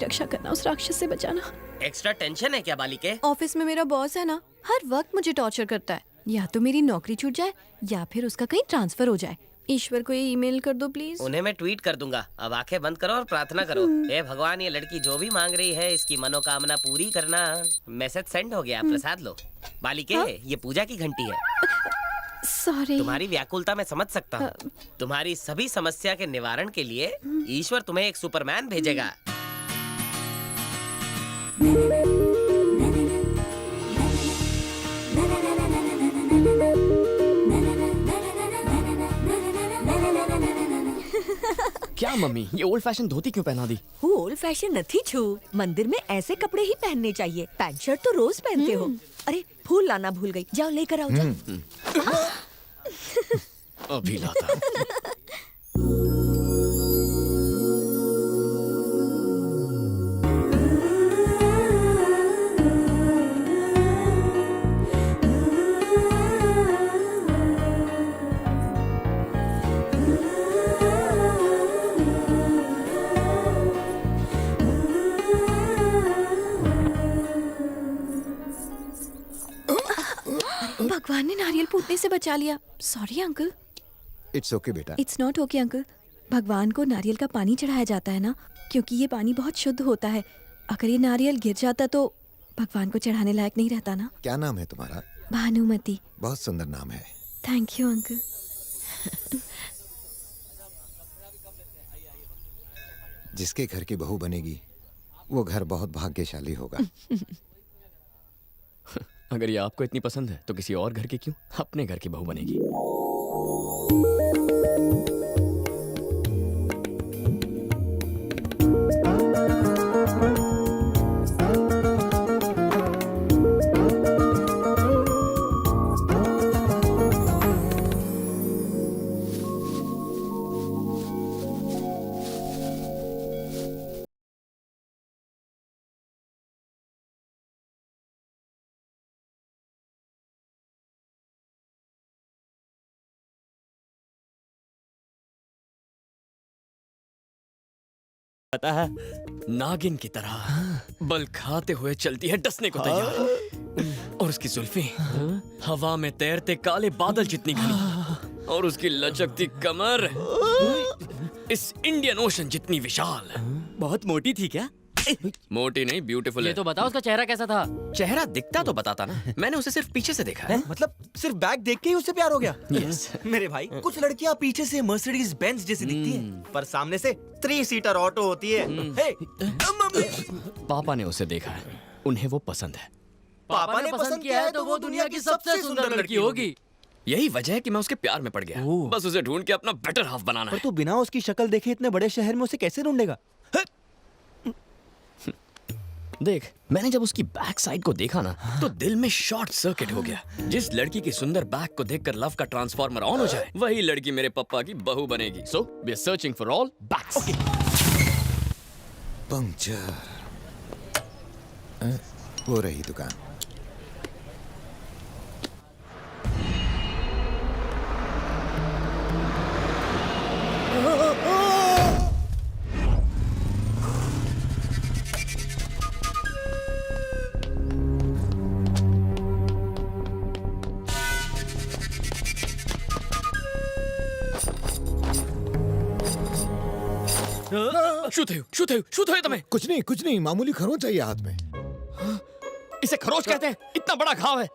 रक्षा करना, उस राक्षस से बचाना। एक्स्ट्रा टेंशन है क्या बालिके? ऑफिस में मेरा बॉस है ना, हर वक्त मुझे टॉर्चर करता है। या तो मेरी नौकरी छूट जाए या फिर उसका कहीं ट्रांसफर हो जाए। ईश्वर को ये ईमेल कर दो प्लीज। उन्हें मैं ट्वीट कर दूंगा। अब आंखें बंद करो और प्रार्थना करो। हे भगवान, ये लड़की जो भी मांग रही है इसकी मनोकामना पूरी करना। मैसेज सेंड हो गया, प्रसाद लो। बालिके, ये पूजा की घंटी है। सॉरी। तुम्हारी व्याकुलता मैं समझ सकता हूँ। तुम्हारी सभी समस्या के निवारण के लिए ईश्वर तुम्हें एक सुपरमैन भेजेगा। क्या मम्मी, ये ओल्ड फैशन धोती क्यों पहना दी? वो ओल्ड फैशन नथी छू। मंदिर में ऐसे कपड़े ही पहनने चाहिए। पैंट शर्ट तो रोज पहनते हो। अरे फूल लाना भूल गई, जाओ लेकर आओ। अभी लाता। भगवान ने नारियल फूटने से बचा लिया। Sorry uncle. इट्स ओके बेटा। It's not okay uncle. भगवान को नारियल का पानी चढ़ाया जाता है ना, क्योंकि ये पानी बहुत शुद्ध होता है। अगर ये नारियल गिर जाता तो भगवान को चढ़ाने लायक नहीं रहता ना। क्या नाम है तुम्हारा? भानुमति। बहुत सुंदर नाम है। Thank you uncle. जिसके घर की बहू बनेगी वो घर बहुत भाग्यशाली होगा। अगर ये आपको इतनी पसंद है तो किसी और घर की क्यों, अपने घर की बहू बनेगी। पता है, नागिन की तरह बल खाते हुए चलती है, डसने को तैयार। और उसकी जुल्फें हवा में तैरते काले बादल जितनी घनी, और उसकी लचकती कमर इस इंडियन ओशन जितनी विशाल। बहुत मोटी थी क्या? मोटी नहीं, ब्यूटीफुल है। ये तो बताओ उसका चेहरा कैसा था? चेहरा दिखता तो बताता ना, मैंने उसे सिर्फ पीछे से देखा है। मतलब सिर्फ बैग देख के ही उससे प्यार हो गया? Yes. मेरे भाई, कुछ लड़कियां पीछे से मर्सिडीज बेंज जैसी दिखती हैं, पर सामने से 3 सीटर ऑटो होती है। हे, पापा ने उसे देखा है, उन्हें वो पसंद है। पापा ने पसंद किया है तो वो दुनिया की सबसे सुंदर लड़की होगी। यही वजह है कि मैं उसके प्यार में पड़ गया। बस उसे ढूंढ के अपना बेटर हाफ बनाना पर है। तू बिना उसकी शक्ल देखे इतने बड़े शहर में उसे कैसे ढूंढेगा? देख, मैंने जब उसकी बैक साइड को देखा ना, तो दिल में शॉर्ट सर्किट हो गया। जिस लड़की की सुंदर बैक को देखकर लव का ट्रांसफार्मर ऑन हो जाए, वही लड़की मेरे पापा की बहू बनेगी। So we are searching for all backs. Puncture. वो रही दुकान। શું થયું તમે? कुछ नहीं, मामूली खरोंच चाहिए हाथ में। इसे खरोच कहते हैं? इतना बड़ा घाव है,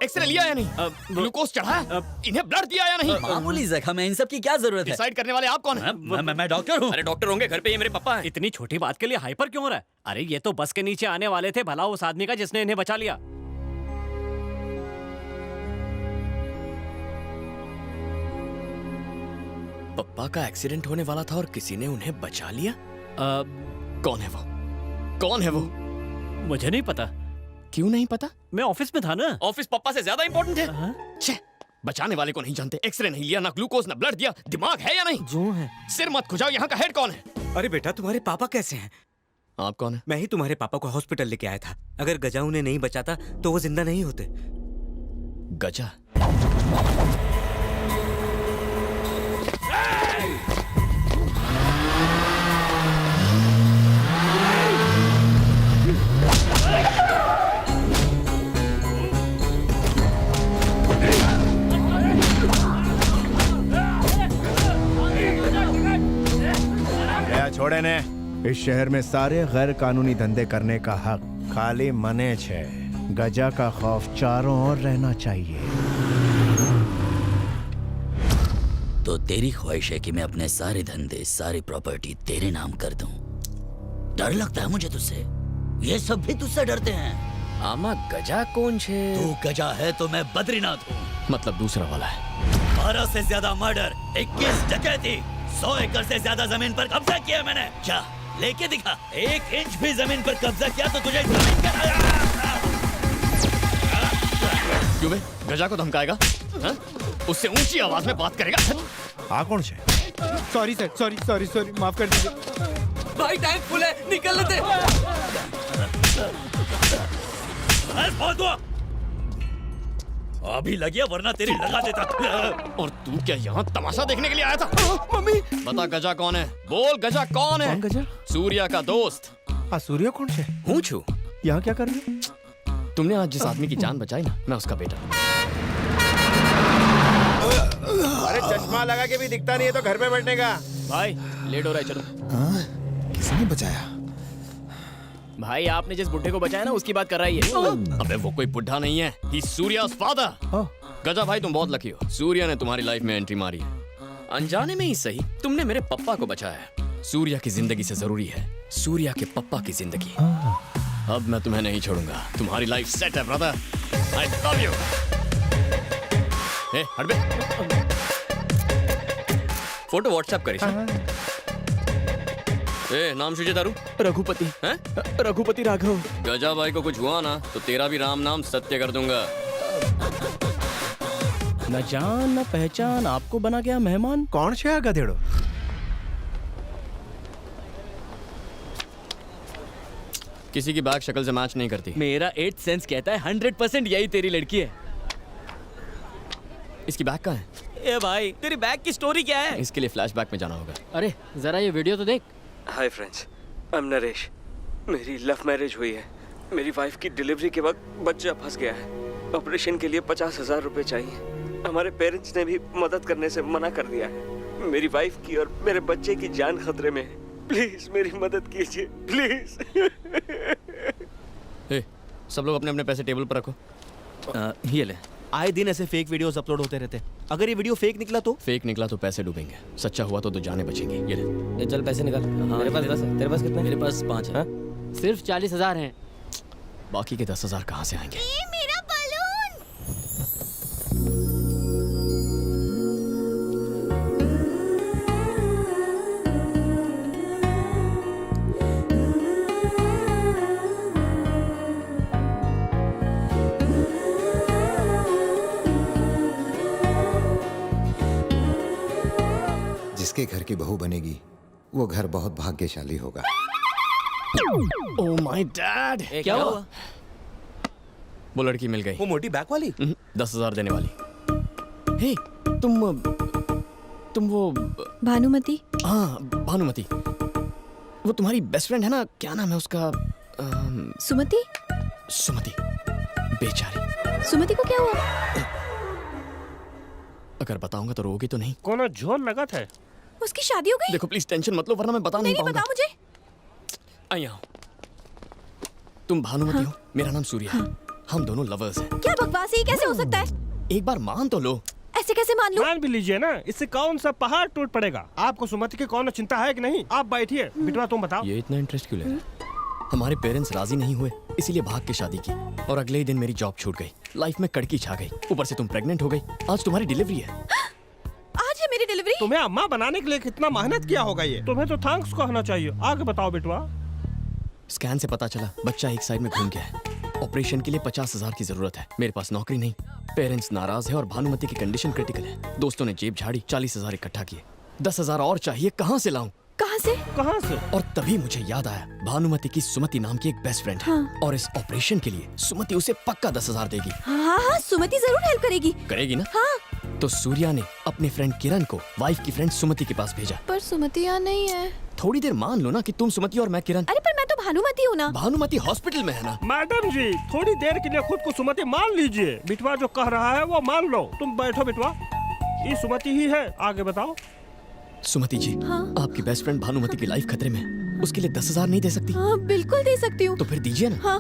एक्सरे लिया या नहीं? ग्लूकोज चढ़ा है? इन्हें ब्लड दिया या नहीं? मामूली जख्म है, इन सब की क्या जरूरत है? डिसाइड करने वाले आप कौन हैं? मैं डॉक्टर हूँ। अरे डॉक्टर होंगे, घर पे ये मेरे पापा हैं। इतनी छोटी बात के लिए हाइपर क्यों हो रहा है? अरे ये तो बस के नीचे आने वाले थे, भला उस आदमी का जिसने इन्हें बचा लिया। पप्पा का एक्सीडेंट होने वाला था और किसी ने उन्हें बचा लिया। कौन है वो? कौन है वो? मुझे नहीं पता। क्यों नहीं पता? मैं ऑफिस में था ना। ऑफिस पप्पा से ज्यादा इंपॉर्टेंट है? छे, बचाने वाले को नहीं जानते, एक्सरे नहीं लिया, ना ग्लूकोज, ना ब्लड दिया। दिमाग है या नहीं? जो है। सिर मत खुजाओ, यहाँ का हेड कौन है? अरे बेटा, तुम्हारे पापा कैसे हैं? आप कौन है? मैं ही तुम्हारे पापा को हॉस्पिटल लेके आया था। अगर गजा उन्हें नहीं बचाता तो वो जिंदा नहीं होते। गजा? इस शहर में सारे गैर कानूनी धंधे करने का हक खाली मने छे। गजा का खौफ चारों ओर रहना चाहिए। तो तेरी ख्वाहिश है कि मैं अपने सारे धंधे, सारी प्रॉपर्टी तेरे नाम कर दूं। डर लगता है मुझे तुझसे। ये सब भी तुझसे डरते हैं। आमा गजा कौन छे? तू गजा है तो मैं बद्रीनाथ हूँ। मतलब दूसरा वाला है। 12 से ज्यादा मर्डर, 21 डकैती, 100 एकड़ से ज्यादा जमीन पर कब्जा किया मैंने। क्या लेके दिखा? 1 इंच भी जमीन पर कब्जा किया तो तुझे जमीन का क्यों बे? गजा को धमकाएगा? हाँ? उससे ऊंची आवाज में बात करेगा? आ कौन छे? सॉरी सर, सॉरी माफ कर दीजिए। भाई टैंक फुल है, निकल लेते। अभी लगिया वरना तेरी लगा देता। और तू क्या यहाँ तमाशा देखने के लिए आया था? मम्मी बता गजा कौन है? बोल गजा कौन है? कौन गजा? सूर्या का दोस्त। सूर्या कौन छे? हूँ छू। यहाँ क्या कर रहे? तुमने आज जिस आदमी की जान बचाई ना, मैं उसका बेटा। अरे चश्मा लगा के भी दिखता नहीं है तो घर पे बैठने का। भाई लेट हो रहा है, चलो। किसने बचाया? भाई आपने जिस बुड्ढे को बचाया ना, उसकी बात कर रही है। अबे वो कोई बुढ़ा नहीं है, ही सूर्या's फादर। गजा भाई तुम बहुत लकी हो, सूर्या ने तुम्हारी लाइफ में एंट्री मारी है। अनजाने में ही सही, तुमने मेरे पप्पा को बचाया है। सूर्या की जिंदगी से जरूरी है सूर्या के पप्पा की जिंदगी। अब मैं तुम्हें नहीं छोड़ूंगा। तुम्हारी लाइफ सेट है ब्रदर। I love you. ए हट बे। फोटो व्हाट्सएप करी। ए नाम शुजे दारू? रघुपति। हैं? रघुपति राघव। गजा भाई को कुछ हुआ ना तो तेरा भी राम नाम सत्य कर दूंगा। न जान न पहचान, आपको बना गया मेहमान। कौन छे गधेड़ो? किसी की बैग शक्ल से मैच नहीं करती। मेरा 8th सेंस कहता है 100% यही तेरी लड़की है। इसकी बैग कहाँ है? ए भाई तेरी बैग की स्टोरी क्या है? इसके लिए फ्लैशबैक में जाना होगा। अरे जरा ये वीडियो तो देख। Hi friends, I am Naresh. मेरी लव मैरिज हुई है। मेरी वाइफ की डिलीवरी के वक्त बच्चा फंस गया है। ऑपरेशन के लिए 50,000 रुपए चाहिए। हमारे पेरेंट्स ने भी मदद करने से मना कर दिया है। मेरी वाइफ की और मेरे बच्चे की जान खतरे में है। प्लीज मेरी मदद कीजिए, प्लीज। सब लोग अपने अपने पैसे टेबल पर रखो। ये ले। आए दिन ऐसे फेक वीडियोस अपलोड होते रहते हैं। अगर ये वीडियो फेक निकला तो? फेक निकला तो पैसे डूबेंगे, सच्चा हुआ तो जाने बचेंगी। ये ले। ये चल पैसे निकाल। मेरे पास 10 है। तेरे पास कितने? मेरे पास 5 है। सिर्फ 40,000 हैं। बाकी के 10,000 कहाँ से आएंगे? ये मेरा बलून। जिसके घर की बहू बनेगी वो घर बहुत भाग्यशाली होगा। Oh my dad. क्या हुआ? वो लड़की मिल गई। वो मोटी बैक वाली? 10,000 देने वाली। हे तुम वो भानुमति। हाँ भानुमति, वो तुम्हारी बेस्ट फ्रेंड है ना, क्या नाम है उसका? सुमति। सुमति। बेचारी। सुमति को क्या हुआ? अगर बताऊंगा तो रोगी तो नहीं? कौन जोर लगा था? उसकी शादी हो गई? देखो प्लीज टेंशन मत लो वरना मैं बता नहीं पाऊंगा। बताओ मुझे। आइए तुम भानुमति हो, मेरा नाम सूर्या है। हम दोनों लवर्स हैं। क्या बकवास है, ये कैसे हो सकता है? एक बार मान तो लो। ऐसे कैसे मान लूं? मान भी लीजिए ना, इससे कौन सा पहाड़ टूट पड़ेगा। आपको सुमति की कौन चिंता है कि नहीं? आप बैठिए। बिटवा तुम बताओ। ये इतना इंटरेस्ट क्यों ले रहे हैं? हमारे पेरेंट्स राजी नहीं हुए, इसीलिए भाग के शादी की और अगले ही दिन मेरी जॉब छूट गई। लाइफ में कड़की छा गई, ऊपर से तुम प्रेग्नेंट हो गई। आज तुम्हारी डिलीवरी है। आज है मेरी डिलीवरी? तुम्हें अम्मा बनाने के लिए कितना मेहनत किया होगा ये। तुम्हें तो थैंक्स कहना चाहिए। आगे बताओ बिटवा। स्कैन से पता चला बच्चा एक साइड में घूम गया है। ऑपरेशन के लिए 50,000 की जरूरत है। मेरे पास नौकरी नहीं, पेरेंट्स नाराज है और भानुमति की कंडीशन क्रिटिकल है। दोस्तों ने जेब झाड़ी, 40,000 इकट्ठा किए। 10,000 और चाहिए, कहाँ से लाऊं? कहाँ से? कहाँ से? और तभी मुझे याद आया भानुमति की सुमति नाम की एक बेस्ट फ्रेंड है। हाँ। और इस ऑपरेशन के लिए सुमति उसे पक्का 10,000 देगी। हाँ हाँ, सुमति जरूर हेल्प करेगी। करेगी ना? हाँ। तो सूर्या ने अपने फ्रेंड किरण को वाइफ की फ्रेंड सुमति के पास भेजा। पर सुमति यहाँ नहीं है। थोड़ी देर मान लो ना कि तुम सुमति और मैं किरण। अरे पर मैं तो भानुमति हूँ ना। भानुमति हॉस्पिटल में है ना। मैडम जी थोड़ी देर के लिए खुद को सुमति मान लीजिए। बिटवा जो कह रहा है वो मान लो। तुम बैठो बिटवा, ये सुमति ही है। आगे बताओ। सुमति जी, हाँ? आपकी बेस्ट फ्रेंड भानुमति की लाइफ खतरे में। उसके लिए 10,000 नहीं दे सकती? हाँ बिल्कुल दे सकती हूँ। तो फिर दीजिए ना। हाँ।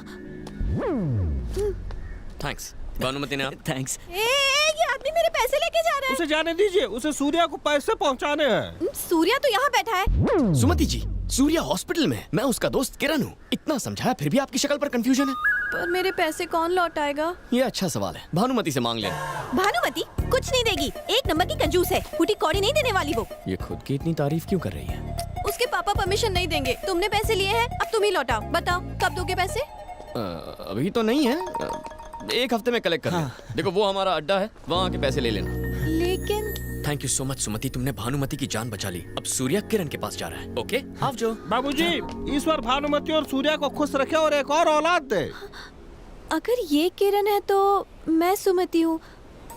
थैंक्स भानुमति ने। थैंक्स। ये आदमी मेरे पैसे लेके जा रहा है। उसे जाने दीजिए, उसे सूर्या को पैसे पहुंचाने हैं। सूर्या तो यहाँ बैठा है। सुमति जी, सूर्या हॉस्पिटल में है। मैं उसका दोस्त किरण हूँ। इतना समझाया फिर भी आपकी शक्ल पर कंफ्यूजन है। पर मेरे पैसे कौन लौटाएगा? ये अच्छा सवाल है, भानुमति से मांग लेना। भानुमति कुछ नहीं देगी, एक नंबर की कंजूस है। फूटी कौड़ी नहीं देने वाली वो। ये खुद की इतनी तारीफ क्यों कर रही है? उसके पापा परमिशन नहीं देंगे। तुमने पैसे लिए हैं, अब तुम ही लौटाओ। बताओ कब दोगे पैसे? अभी तो नहीं है, 1 हफ्ते में कलेक्ट कर लेना। देखो वो हमारा अड्डा है, वहाँ आके पैसे ले लेना। लेकिन थैंक यू सो मच सुमति, तुमने भानुमति की जान बचा ली। अब सूर्या किरण के पास जा रहा है। ओके आप जो। बाबूजी, ईश्वर भानुमति और सूर्या को खुश रखे और एक और औलाद दे। अगर ये किरण है तो मैं सुमति हूँ।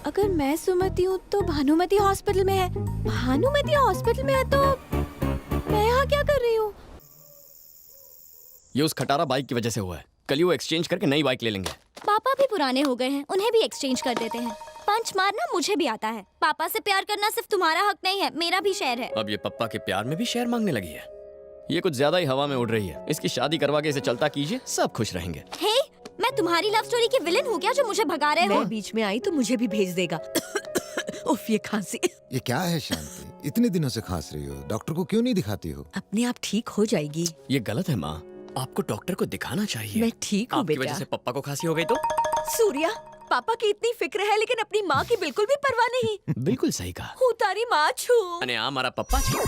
अगर मैं सुमति हूँ तो भानुमति हॉस्पिटल में है। भानुमति हॉस्पिटल में है तो मैं यहाँ क्या कर रही हूँ? ये उस खटारा बाइक की वजह से हुआ है। कल ही वो एक्सचेंज करके नई बाइक ले लेंगे। पापा भी पुराने हो गए हैं, उन्हें भी एक्सचेंज कर देते हैं। पंच मारना मुझे भी आता है। पापा से प्यार करना सिर्फ तुम्हारा हक नहीं है, मेरा भी शेयर है। अब ये पप्पा के प्यार में भी शेयर मांगने लगी है। ये कुछ ज्यादा ही हवा में उड़ रही है। इसकी शादी करवा के इसे चलता कीजिए, सब खुश रहेंगे। हे, मैं तुम्हारी लव स्टोरी की विलेन हूँ क्या जो मुझे भगा रहे हो? मैं बीच में आई तो मुझे भी भेज देगा। उफ, ये खांसी। ये क्या है शांति, इतने दिनों से खांस रही हो? डॉक्टर को क्यों नहीं दिखाती हो? अपने आप ठीक हो जाएगी। ये गलत है माँ, आपको डॉक्टर को दिखाना चाहिए। मैं ठीक हूँ आपकी बेटा। वजह से पप्पा को खांसी हो गई तो? सूर्या, पापा की इतनी फिक्र है लेकिन अपनी माँ की बिल्कुल भी परवाह नहीं। बिल्कुल सही कहा। हूँ तारी माँ छू। अने आ मारा पप्पा छे।